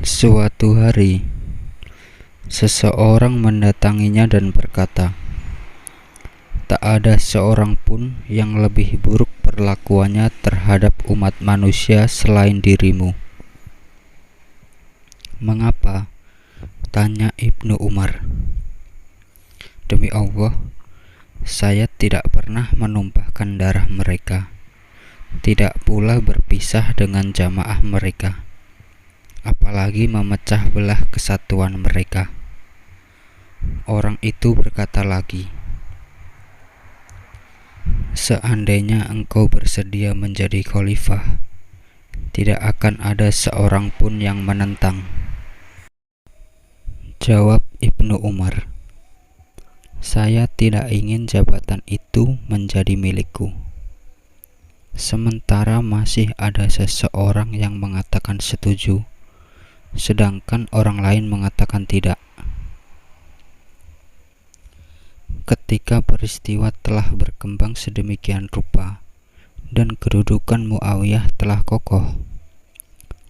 Suatu hari, seseorang mendatanginya dan berkata, "Tak ada seorang pun yang lebih buruk perlakuannya terhadap umat manusia selain dirimu." "Mengapa?" tanya Ibnu Umar. "Demi Allah, saya tidak pernah menumpahkan darah mereka, tidak pula berpisah dengan jamaah mereka, apalagi memecah belah kesatuan mereka." Orang itu berkata lagi, "Seandainya engkau bersedia menjadi khalifah, tidak akan ada seorang pun yang menentang." Jawab Ibnu Umar, "Saya tidak ingin jabatan itu menjadi milikku, sementara masih ada seseorang yang mengatakan setuju, sedangkan orang lain mengatakan tidak." Ketika peristiwa telah berkembang sedemikian rupa dan kedudukan Muawiyah telah kokoh,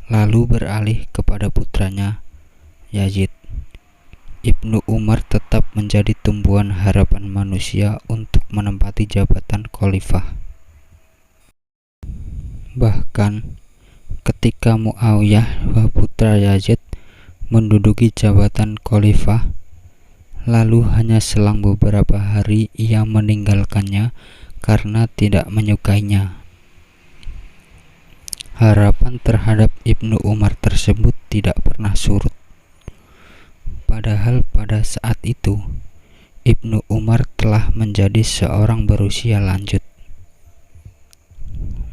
lalu beralih kepada putranya Yazid, Ibnu Umar tetap menjadi tumbuhan harapan manusia untuk menempati jabatan khalifah. Bahkan ketika Muawiyah putra Yazid menduduki jabatan khalifah, lalu hanya selang beberapa hari ia meninggalkannya karena tidak menyukainya. Harapan terhadap Ibnu Umar tersebut tidak pernah surut. Padahal pada saat itu Ibnu Umar telah menjadi seorang berusia lanjut.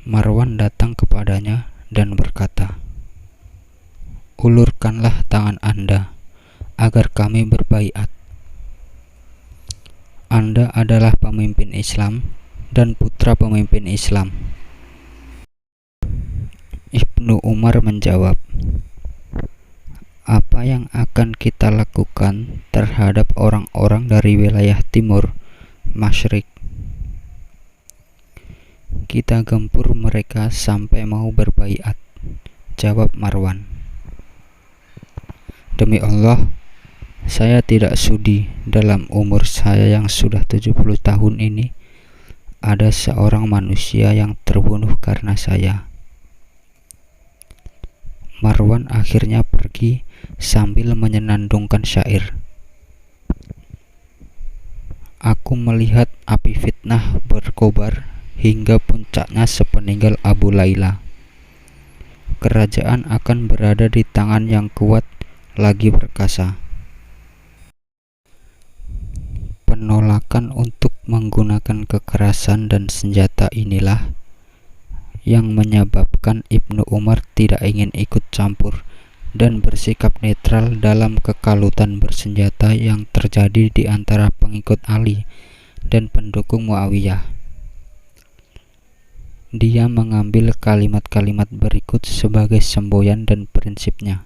Marwan datang kepadanya dan berkata, "Ulurkanlah tangan Anda agar kami berbaiat. Anda adalah pemimpin Islam dan putra pemimpin Islam." Ibnu Umar menjawab, "Apa yang akan kita lakukan terhadap orang-orang dari wilayah timur, Masyrik? Kita gempur mereka sampai mau berbaiat," jawab Marwan. "Demi Allah, saya tidak sudi dalam umur saya yang sudah 70 tahun ini ada seorang manusia yang terbunuh karena saya." Marwan akhirnya pergi sambil menyenandungkan syair, "Aku melihat api fitnah berkobar hingga puncaknya sepeninggal Abu Laila. Kerajaan akan berada di tangan yang kuat lagi perkasa. Penolakan untuk menggunakan kekerasan dan senjata inilah yang menyebabkan Ibnu Umar tidak ingin ikut campur dan bersikap netral dalam kekalutan bersenjata yang terjadi di antara pengikut Ali dan pendukung Muawiyah." Dia mengambil kalimat-kalimat berikut sebagai semboyan dan prinsipnya.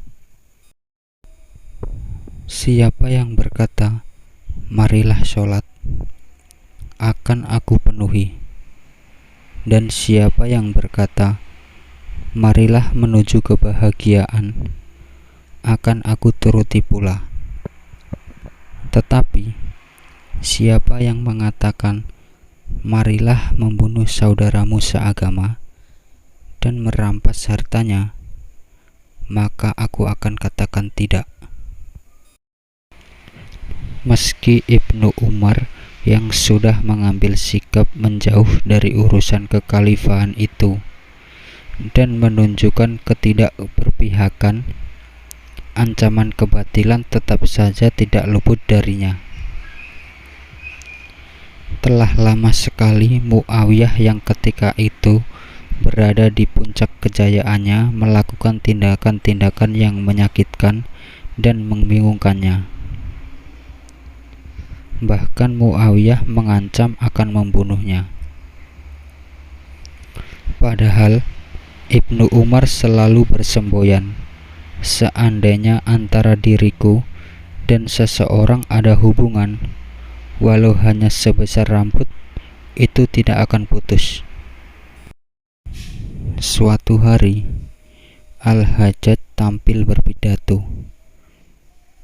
"Siapa yang berkata, 'Marilah sholat,' akan aku penuhi. Dan siapa yang berkata, 'Marilah menuju kebahagiaan,' akan aku turuti pula. Tetapi siapa yang mengatakan, 'Marilah membunuh saudaramu seagama dan merampas hartanya,' maka aku akan katakan tidak." Meski Ibnu Umar yang sudah mengambil sikap menjauh dari urusan kekhalifahan itu dan menunjukkan ketidakberpihakan, ancaman kebatilan tetap saja tidak luput darinya. Telah lama sekali Muawiyah yang ketika itu berada di puncak kejayaannya melakukan tindakan-tindakan yang menyakitkan dan membingungkannya. Bahkan Muawiyah mengancam akan membunuhnya. Padahal Ibnu Umar selalu bersemboyan, "Seandainya antara diriku dan seseorang ada hubungan, walau hanya sebesar rambut, itu tidak akan putus." Suatu hari, Al-Hajjaj tampil berpidato.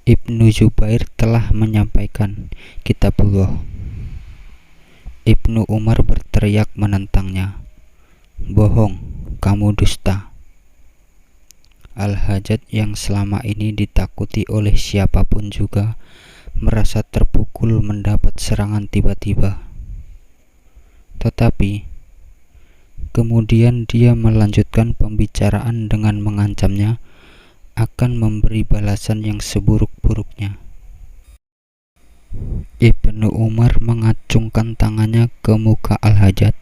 Ibnu Zubair telah menyampaikan kitabullah. Ibnu Umar berteriak menentangnya. Bohong, kamu dusta. Al-Hajjaj yang selama ini ditakuti oleh siapapun juga merasa terpukul mendapat serangan tiba-tiba. Tetapi kemudian dia melanjutkan pembicaraan dengan mengancamnya akan memberi balasan yang seburuk-buruknya. Ibnu Umar mengacungkan tangannya ke muka Al-Hajjaj,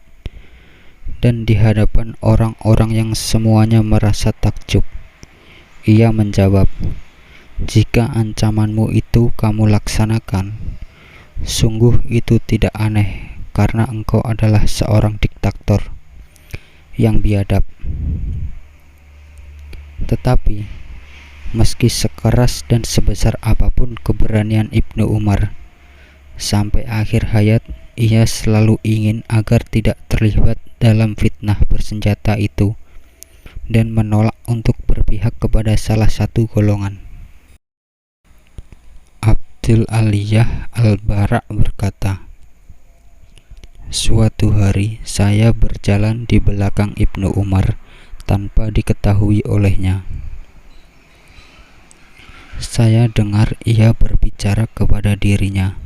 dan di hadapan orang-orang yang semuanya merasa takjub, ia menjawab, "Jika ancamanmu itu kamu laksanakan, sungguh itu tidak aneh, karena engkau adalah seorang diktator yang biadab." Tetapi meski sekeras dan sebesar apapun keberanian Ibnu Umar, sampai akhir hayat ia selalu ingin agar tidak terlibat dalam fitnah bersenjata itu dan menolak untuk berpihak kepada salah satu golongan. Abdul Aliyah Al-Bara' berkata, "Suatu hari saya berjalan di belakang Ibnu Umar tanpa diketahui olehnya. Saya dengar ia berbicara kepada dirinya.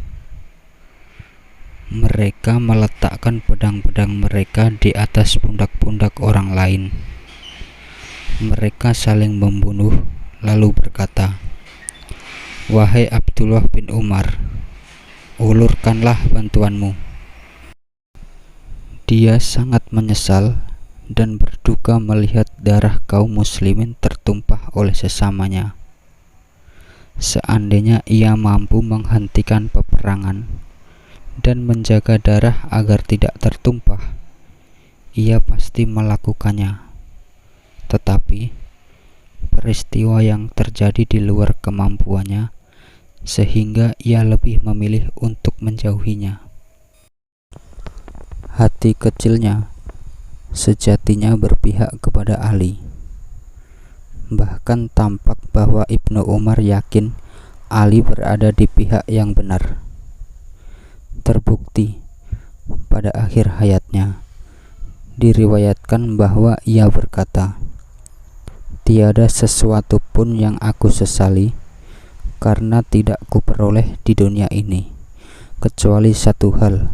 Mereka meletakkan pedang-pedang mereka di atas pundak-pundak orang lain. Mereka saling membunuh, lalu berkata, 'Wahai Abdullah bin Umar, ulurkanlah bantuanmu.' Dia sangat menyesal dan berduka melihat darah kaum muslimin tertumpah oleh sesamanya. Seandainya ia mampu menghentikan peperangan dan menjaga darah agar tidak tertumpah, ia pasti melakukannya. Tetapi peristiwa yang terjadi di luar kemampuannya, sehingga ia lebih memilih untuk menjauhinya. Hati kecilnya sejatinya berpihak kepada Ali. Bahkan tampak bahwa Ibnu Umar yakin Ali berada di pihak yang benar. Terbukti pada akhir hayatnya diriwayatkan bahwa ia berkata, 'Tiada sesuatu pun yang aku sesali karena tidak kuperoleh di dunia ini, kecuali satu hal.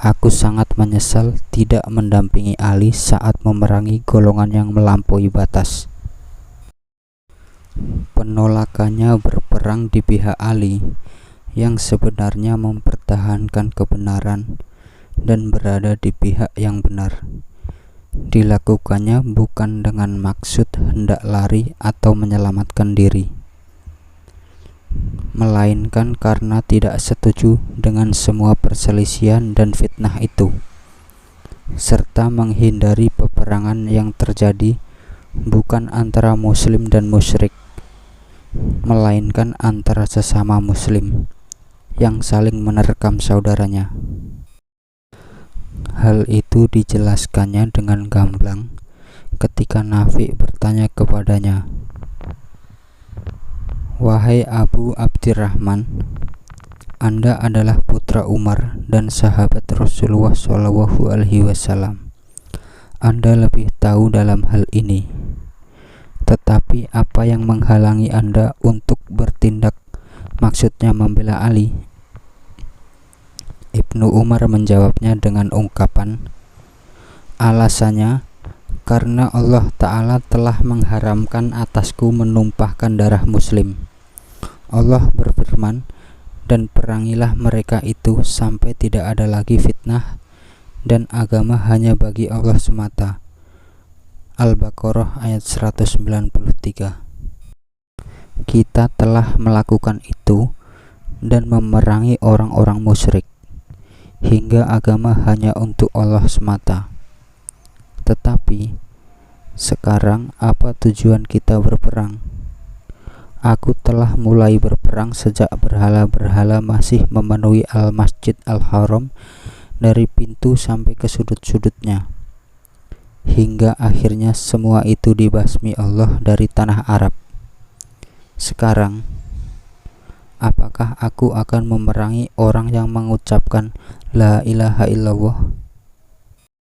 Aku sangat menyesal tidak mendampingi Ali saat memerangi golongan yang melampaui batas.' Penolakannya berperang di pihak Ali yang sebenarnya mempertahankan kebenaran dan berada di pihak yang benar. Dilakukannya bukan dengan maksud hendak lari atau menyelamatkan diri, melainkan karena tidak setuju dengan semua perselisihan dan fitnah itu, serta menghindari peperangan yang terjadi bukan antara muslim dan musyrik, melainkan antara sesama muslim yang saling menerkam saudaranya. Hal itu dijelaskannya dengan gamblang ketika Nafi' bertanya kepadanya, 'Wahai Abu Abdirrahman, Anda adalah putra Umar dan sahabat Rasulullah SAW. Anda lebih tahu dalam hal ini. Tetapi apa yang menghalangi Anda untuk bertindak, maksudnya membela Ali?' Ibnu Umar menjawabnya dengan ungkapan, 'Alasannya, karena Allah Ta'ala telah mengharamkan atasku menumpahkan darah muslim. Allah berfirman, dan perangilah mereka itu sampai tidak ada lagi fitnah, dan agama hanya bagi Allah semata.' Al-Baqarah ayat 193. Kita telah melakukan itu dan memerangi orang-orang musyrik, hingga agama hanya untuk Allah semata. Tetapi sekarang apa tujuan kita berperang? Aku telah mulai berperang sejak berhala-berhala masih memenuhi Al-Masjid Al-Haram dari pintu sampai ke sudut-sudutnya. hingga akhirnya semua itu dibasmi Allah dari tanah Arab. Sekarang, apakah aku akan memerangi orang yang mengucapkan La ilaha illallah